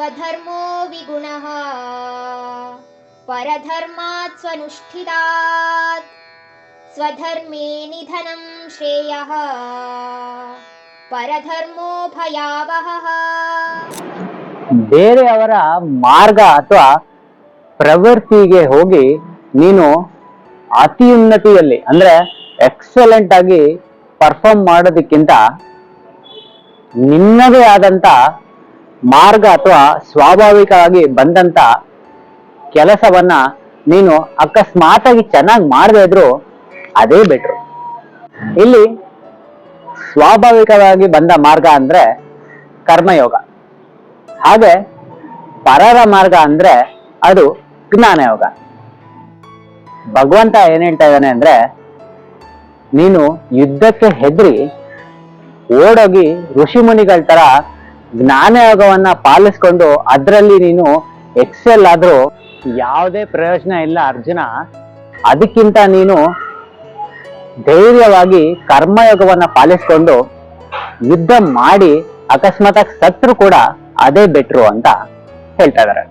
ಸ್ವಧರ್ಮೋ ವಿಗುಣಃ ಪರಧರ್ಮಾತ್ ಸ್ವನುಷ್ಠಿತಾತ್ ಸ್ವಧರ್ಮೇ ನಿಧನಂ ಶ್ರೇಯಃ ಪರಧರ್ಮೋ ಭಯಾವಹಃ. ಬೇರೆಯವರ ಮಾರ್ಗ ಅಥವಾ ಪ್ರವೃತ್ತಿಗೆ ಹೋಗಿ ನೀನು ಅತಿ ಉನ್ನತಿಯಲ್ಲಿ ಅಂದ್ರೆ ಎಕ್ಸಲೆಂಟ್ ಆಗಿ ಪರ್ಫಾರ್ಮ್ ಮಾಡೋದಕ್ಕಿಂತ ನಿನ್ನದೇ ಆದಂತ ಮಾರ್ಗ ಅಥವಾ ಸ್ವಾಭಾವಿಕವಾಗಿ ಬಂದಂತ ಕೆಲಸವನ್ನ ನೀನು ಅಕಸ್ಮಾತ್ ಆಗಿ ಚೆನ್ನಾಗಿ ಮಾಡದೇ ಇದ್ರು ಅದೇ ಬೆಟ್ರು. ಇಲ್ಲಿ ಸ್ವಾಭಾವಿಕವಾಗಿ ಬಂದ ಮಾರ್ಗ ಅಂದ್ರೆ ಕರ್ಮಯೋಗ, ಹಾಗೆ ಪರರ ಮಾರ್ಗ ಅಂದ್ರೆ ಅದು ಜ್ಞಾನಯೋಗ. ಭಗವಂತ ಏನ್ ಹೇಳ್ತಾ ಇದ್ದಾನೆ ಅಂದ್ರೆ, ನೀನು ಯುದ್ಧಕ್ಕೆ ಹೆದರಿ ಓಡೋಗಿ ಋಷಿ ಮುನಿಗಳ ತರ ಜ್ಞಾನಯೋಗವನ್ನ ಪಾಲಿಸ್ಕೊಂಡು ಅದರಲ್ಲಿ ನೀನು ಎಕ್ಸೆಲ್ ಆದ್ರೂ ಯಾವುದೇ ಪ್ರಯೋಜನ ಇಲ್ಲ ಅರ್ಜುನ. ಅದಕ್ಕಿಂತ ನೀನು ಧೈರ್ಯವಾಗಿ ಕರ್ಮಯೋಗವನ್ನ ಪಾಲಿಸ್ಕೊಂಡು ಯುದ್ಧ ಮಾಡಿ ಅಕಸ್ಮಾತ್ ಸತ್ರು ಕೂಡ ಅದೇ ಬೆಟ್ರು ಅಂತ ಹೇಳ್ತಾ ಇದಾರೆ.